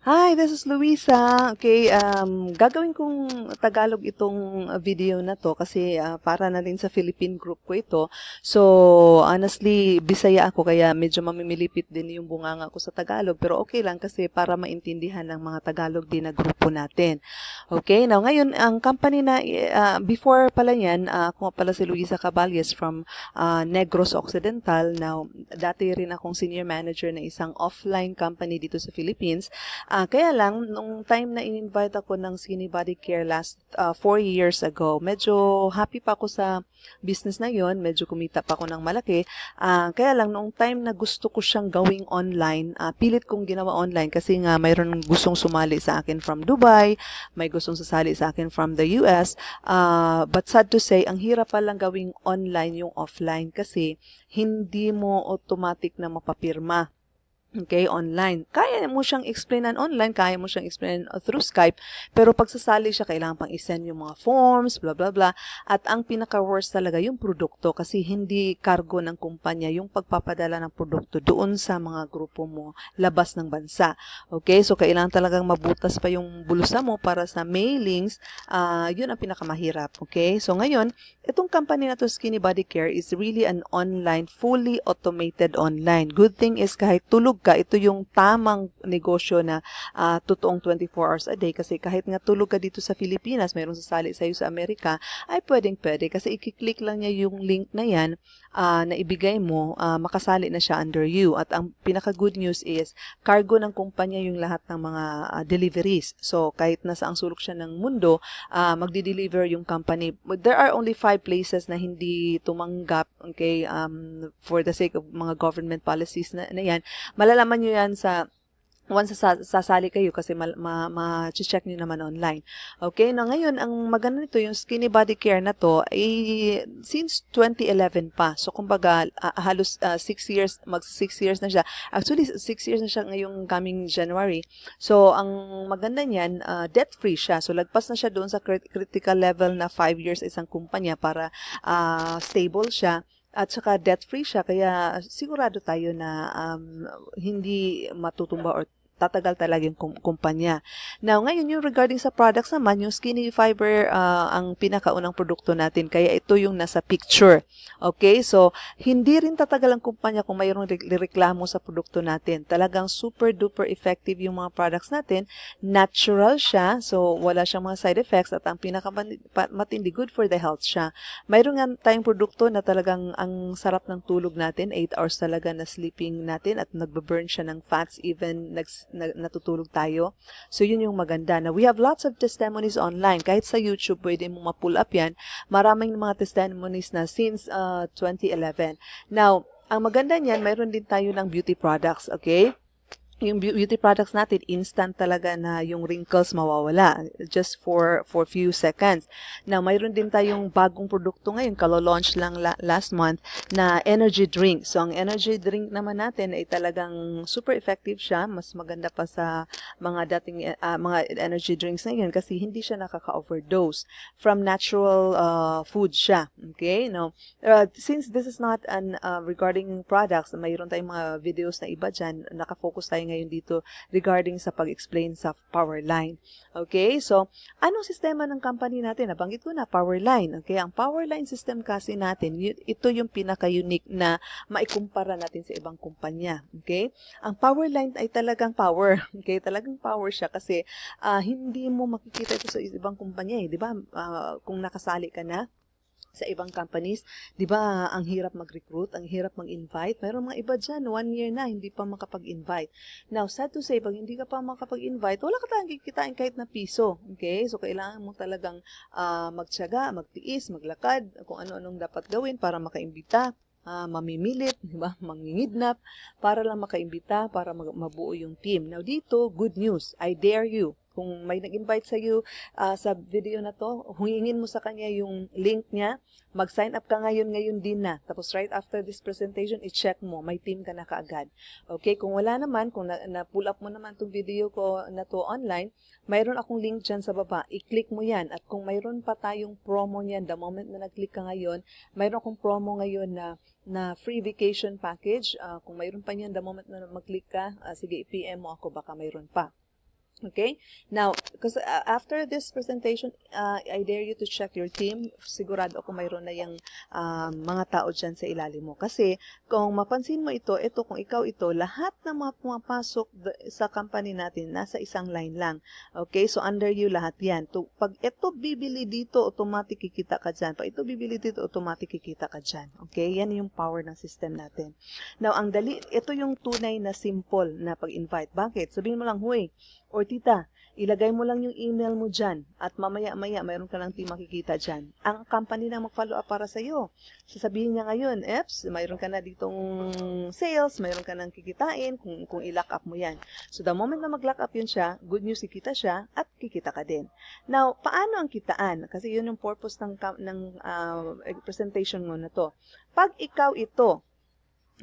Hi, this is Luisa. Okay, gagawin kong Tagalog itong video na to kasi para na rin sa Philippine group ko ito. So, honestly, Bisaya ako kaya medyo mamimilipit din yung bunganga ko sa Tagalog. Pero okay lang kasi para maintindihan ng mga Tagalog din na grupo natin. Okay, now ngayon, ang company na, before pala yan, ako nga pala si Luisa Caballes from Negros Occidental. Now, dati rin akong senior manager na isang offline company dito sa Philippines. Kaya lang, nung time na in-invite ako ng Skinny Body Care last 4 years ago, medyo happy pa ako sa business na yon, medyo kumita pa ako ng malaki. Kaya lang, nung time na gusto ko siyang gawing online, pilit kong ginawa online kasi nga mayroon gustong sumali sa akin from Dubai, may gustong sasali sa akin from the US. But sad to say, ang hirap palang gawing online yung offline kasi hindi mo automatic na mapapirma. Okay, online. Kaya mo siyang explainan online, kaya mo siyang explainan through Skype, pero pag sasali siya, kailangan pang isend yung mga forms, blah, blah, blah. At ang pinaka-worst talaga yung produkto kasi hindi cargo ng kumpanya yung pagpapadala ng produkto doon sa mga grupo mo labas ng bansa. Okay, so kailangan talagang mabutas pa yung bulsa mo para sa mailings, yun ang pinakamahirap. Okay, so ngayon, itong company na to, Skinny Body Care, is really an online, fully automated online. Good thing is kahit tulog ka, ito yung tamang negosyo na totoong 24 hours a day kasi kahit nga tulog ka dito sa Pilipinas, mayroong sasali sa'yo sa Amerika, ay pwedeng-pwede kasi i-click lang niya yung link na yan na ibigay mo, makasali na siya under you. At ang pinaka-good news is, cargo ng kumpanya yung lahat ng mga deliveries. So, kahit nasa ang sulok siya ng mundo, magdi-deliver yung company. There are only 5 places na hindi tumanggap, okay, for the sake of mga government policies na yan. Malalaman nyo yan once sasali kayo kasi ma-check nyo naman online. Okay, na ngayon, ang maganda nito, yung Skinny Body Care na to, since 2011 pa. So, kumbaga, halos 6 years, mag-6 years na siya. Actually, 6 years na siya ngayong coming January. So, ang maganda niyan, debt-free siya. So, lagpas na siya doon sa critical level na 5 years isang kumpanya para stable siya. At saka debt-free siya, kaya sigurado tayo na hindi matutumba or tatagal talaga yung kumpanya. Now, ngayon yung regarding sa products naman, yung Skinny Fiber ang pinakaunang produkto natin. Kaya ito yung nasa picture. Okay? So, hindi rin tatagal ang kumpanya kung mayroong reklamo sa produkto natin. Talagang super duper effective yung mga products natin. Natural siya. So, wala siyang mga side effects at ang pinakamatindi, good for the health siya. Mayroon nga tayong produkto na talagang ang sarap ng tulog natin. 8 hours talaga na sleeping natin at nagbe-burn siya ng fats even natutulog tayo. So, yun yung maganda. Now, we have lots of testimonies online. Kahit sa YouTube, pwede mo ma-pull up yan. Maraming mga testimonies na since 2011. Now, ang maganda niyan, mayroon din tayo ng beauty products, okay? Yung beauty products natin, instant talaga na yung wrinkles mawawala just for few seconds. Now, mayroon din tayong bagong produkto ngayon, kalo-launch lang last month na energy drink. So, ang energy drink naman natin ay talagang super effective siya. Mas maganda pa sa mga dating mga energy drinks ngayon kasi hindi siya nakaka-overdose. From natural food siya. Okay? Now, since this is not an regarding products, mayroon tayong mga videos na iba dyan, nakafocus tayo ngayon dito regarding sa pag-explain sa power line. Okay? So, anong sistema ng company natin? Nabanggit ko na, power line. Okay? Ang power line system kasi natin, ito yung pinaka-unique na maikumpara natin sa ibang kumpanya. Okay? Ang power line ay talagang power. Okay? Talagang power siya kasi hindi mo makikita ito sa ibang kumpanya eh. Di ba? Kung nakasali ka na sa ibang companies, di ba, ang hirap mag-recruit, ang hirap mag-invite. Mayroong mga iba dyan, 1 year na, hindi pa makapag-invite. Now, sad to say, pag hindi ka pa makapag-invite, wala ka tayong kikitain kahit na piso. Okay? So, kailangan mo talagang magtiyaga, magtiis, maglakad, kung ano-anong dapat gawin para makaimbita. Mamimilit, di ba? Mangingidnap, para lang makaimbita, para mabuo yung team. Now, dito, good news. I dare you. Kung may nag-invite sa iyo sa video na to, hingin mo sa kanya yung link niya. Mag-sign up ka ngayon din na. Tapos right after this presentation, i-check mo. May team ka na kaagad. Okay? Kung wala naman, kung na-pull up mo naman itong video ko na to online, mayroon akong link dyan sa baba. I-click mo yan. At kung mayroon pa tayong promo niyan, the moment na nag-click ka ngayon, mayroon akong promo ngayon na free vacation package. Kung mayroon pa niyan, the moment na mag-click ka, sige, i-PM mo ako, baka mayroon pa. Okay? Now, because after this presentation, I dare you to check your team. Sigurado ako mayroon na yung mga tao dyan sa ilalim mo. Kasi, kung mapansin mo ito, kung ikaw ito, lahat ng mga pumapasok sa company natin, nasa isang line lang. Okay? So, under you lahat yan. Pag ito bibili dito, automatic kikita ka dyan. Pag ito bibili dito, automatic kikita ka dyan. Okay? Yan yung power ng system natin. Now, ito yung tunay na simple na pag-invite. Bakit? Sabihin mo lang, huy, or tita, ilagay mo lang yung email mo dyan at mamaya-maya mayroon ka lang team makikita dyan. Ang company na mag-follow up para sa'yo. Sasabihin niya ngayon, Eps, mayroon ka na ditong sales, mayroon ka nang kikitain kung i-lock up mo yan. So the moment na mag-lock up yun siya, good news, kikita siya at kikita ka din. Now, paano ang kitaan? Kasi yun yung purpose ng presentation mo na to. Pag ikaw ito,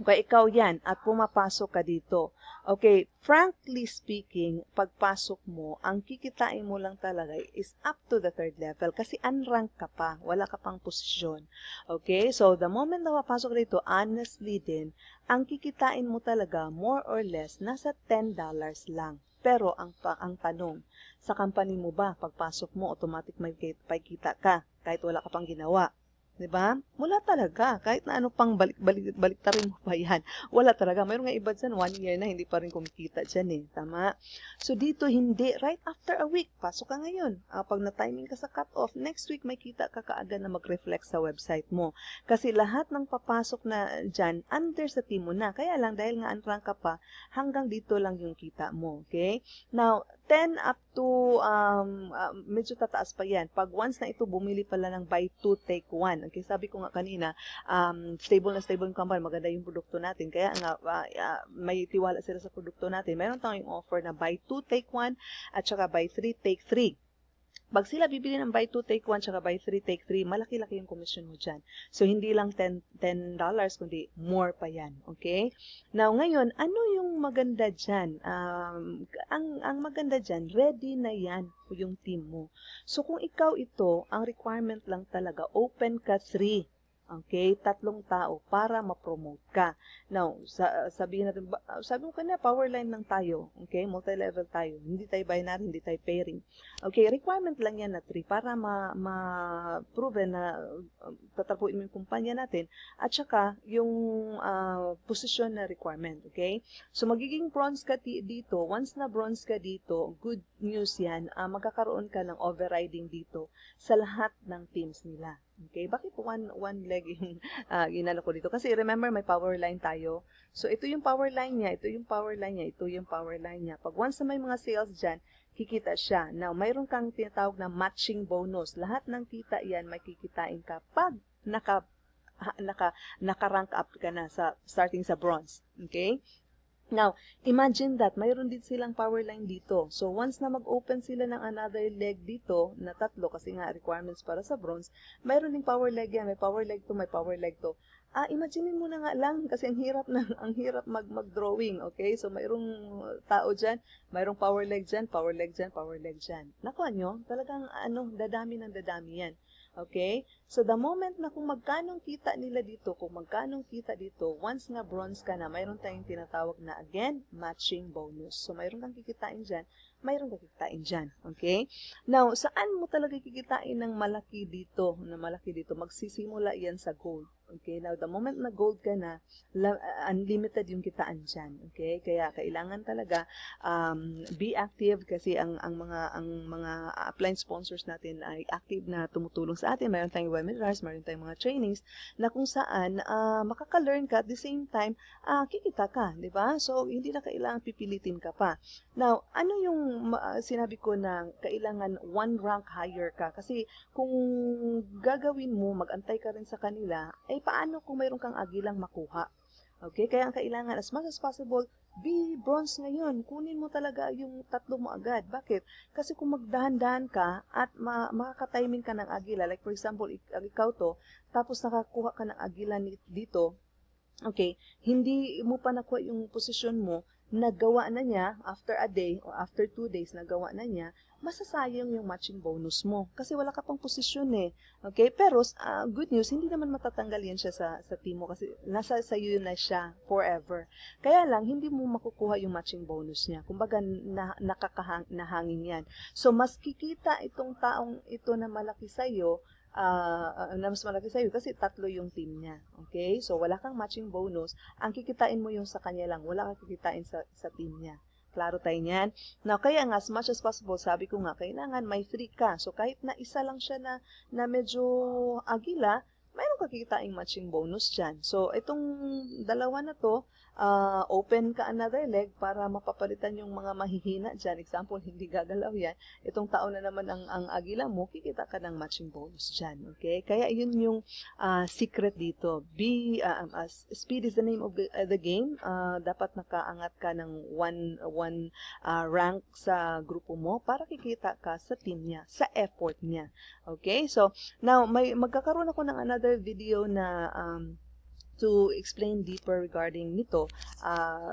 okay, ikaw yan at pumapasok ka dito. Okay, frankly speaking, pagpasok mo, ang kikitain mo lang talaga is up to the 3rd level kasi unrank ka pa, wala ka pang posisyon. Okay, so the moment na mapasok dito, honestly din, ang kikitain mo talaga more or less nasa $10 lang. Pero ang tanong, sa company mo ba, pagpasok mo, automatic may kita ka kahit wala ka pang ginawa? Diba? Wala talaga. Kahit na ano pang baliktarin mo pa yan. Wala talaga. Mayroon nga iba dyan, 1 year na, hindi pa rin kumikita dyan eh. Tama? So, dito hindi. Right after a week, pasok ka ngayon. Pag na-timing ka sa cut-off, next week may kita ka kaagad na mag-reflect sa website mo. Kasi lahat ng papasok na dyan, under sa team mo na. Kaya lang, dahil nga unrank ka pa, hanggang dito lang yung kita mo. Okay? Now, 10 up to, medyo tataas pa yan. Pag once na ito, bumili pala ng buy 2, take 1. Okay, sabi ko nga kanina, stable yung company, maganda yung produkto natin. Kaya nga, may tiwala sila sa produkto natin. Meron tayong offer na buy 2, take 1, at saka buy 3, take 3. Pag sila bibili ng buy 2, take 1, tsaka buy 3, take 3, malaki-laki yung commission mo dyan. So, hindi lang $10, kundi more pa yan. Okay? Now, ngayon, ano yung maganda dyan? Ang maganda dyan, ready na yan yung team mo. So, kung ikaw ito, ang requirement lang talaga, open ka 3. Okay, 3 tao para ma-promote ka. Now, sabihin natin, sabi mo kanina, power line lang tayo. Okay, multi-level tayo. Hindi tayo binary, hindi tayo pairing. Okay, requirement lang yan na 3 para ma-prove na tatapuin mo yung kumpanya natin at saka yung position na requirement. Okay, so magiging bronze ka dito. Once na bronze ka dito, good news yan, magkakaroon ka ng overriding dito sa lahat ng teams nila. Okay, bakit one leg yung ginano ko dito? Kasi remember, may power line tayo. So, ito yung power line niya, ito yung power line niya, ito yung power line niya. Pag once na may mga sales dyan, kikita siya. Now, mayroon kang tinatawag na matching bonus. Lahat ng kita yan, may kikitain ka pag naka-rank up ka na starting sa bronze. Okay? Now, imagine that, mayroon din silang power line dito. So, once na mag-open sila ng another leg dito, na 3, kasi nga requirements para sa bronze, mayroon ding power leg yan. May power leg to, may power leg to. Imagine mo na nga lang, kasi ang hirap mag-drawing, okay? So, mayroong tao dyan, mayroong power leg dyan, power leg dyan, power leg dyan. Nakuha nyo, talagang dadami ng dadami yan. Okay? So, the moment na kung magkanong kita nila dito, once nga bronze ka na, mayroon tayong tinatawag na, again, matching bonus. So, mayroon kang kikitain dyan, mayroon kang kikitain dyan. Okay? Now, saan mo talaga kikitain ng malaki dito? Magsisimula yan sa gold. Okay? Now, the moment na gold ka na, unlimited yung kitaan dyan. Okay? Kaya, kailangan talaga be active kasi ang mga upline sponsors natin ay active na tumutulong sa atin. Mayroon tayong webinars, mayroon tayong mga trainings na kung saan makaka-learn ka at the same time kikita ka, di ba? So hindi na kailangan pipilitin ka pa. Now, ano yung sinabi ko na kailangan 1 rank higher ka? Kasi kung gagawin mo, mag-antay ka rin sa kanila, ay paano kung mayroon kang agilang makuha? Okay? Kaya ang kailangan, as much as possible, be bronze ngayon. Kunin mo talaga yung 3 mo agad. Bakit? Kasi kung magdahan-dahan ka at makaka-timing ka ng agila, like for example, ikaw to, tapos nakakuha ka ng agila dito, okay, hindi mo pa nakuha yung posisyon mo, nagawa na niya, after a day or after 2 days, nagawa na niya, masasayang yung matching bonus mo. Kasi wala ka pang posisyon eh. Okay? Pero, good news, hindi naman matatanggal yan siya sa team mo kasi nasa sa'yo na siya forever. Kaya lang, hindi mo makukuha yung matching bonus niya. Kumbaga, nahangin yan. So, mas kikita itong taong ito na malaki sa'yo, na mas malaki sa'yo kasi 3 yung team niya. Okay? So, wala kang matching bonus. Ang kikitain mo yung sa kanya lang. Wala kang kikitain sa team niya. Klaro tayo niyan? Now, kaya nga, as much as possible, sabi ko nga, kailangan may free ka. So, kahit na isa lang siya na medyo agila, mayroon ka kikitain matching bonus dyan. So, itong dalawa na to, open ka another leg para mapapalitan yung mga mahihina dyan. Example, hindi gagalaw yan. Itong tao na naman ang agila mo, kikita ka ng matching bonus dyan. Okay? Kaya yun yung secret dito. Speed is the name of the game. Dapat nakaangat ka ng one rank sa grupo mo para kikita ka sa team niya, sa effort niya. Okay? So, now, magkakaroon ako ng another video na to explain deeper regarding nito,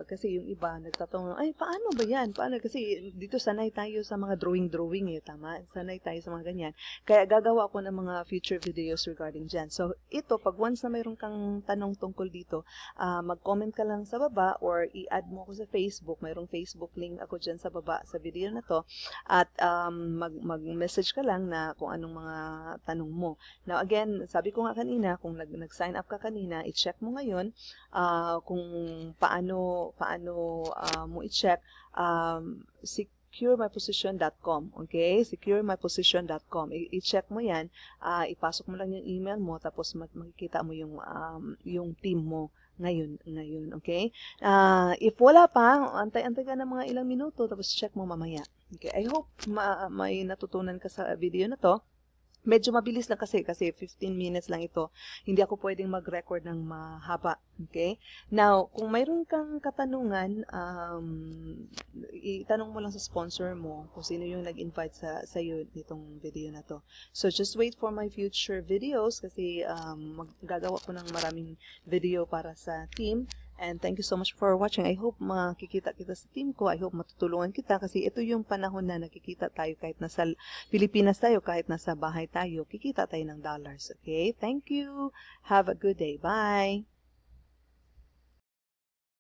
kasi yung iba nagtatanong, ay, paano ba yan? Paano? Kasi dito sanay tayo sa mga drawing eh, tama? Sanay tayo sa mga ganyan. Kaya gagawa ako ng mga future videos regarding dyan. So, ito, pag once na mayroon kang tanong tungkol dito, mag-comment ka lang sa baba or i-add mo ako sa Facebook. Mayroong Facebook link ako dyan sa baba sa video na to. At mag-message ka lang na kung anong mga tanong mo. Now, again, sabi ko nga kanina, kung nag-sign up ka kanina, i-check mo ngayon kung paano mo i-check securemyposition.com. Okay? securemyposition.com. I-check mo yan. Ipasok mo lang yung email mo tapos makikita mo yung team mo ngayon. Okay? If wala pa, antay-antay ka ng mga ilang minuto tapos check mo mamaya. Okay? I hope may natutunan ka sa video na to. Medyo mabilis lang kasi 15 minutes lang ito. Hindi ako pwedeng mag-record ng mahaba. Okay? Now, kung mayroon kang katanungan, itanong mo lang sa sponsor mo kung sino yung nag-invite sa iyo nitong video na to. So, just wait for my future videos kasi gagawa ko ng maraming video para sa team. And thank you so much for watching. I hope makikita kita sa team ko. I hope matutulungan kita kasi ito yung panahon na nakikita tayo kahit nasa Pilipinas tayo, kahit nasa bahay tayo, kikita tayo ng dollars. Okay? Thank you. Have a good day. Bye.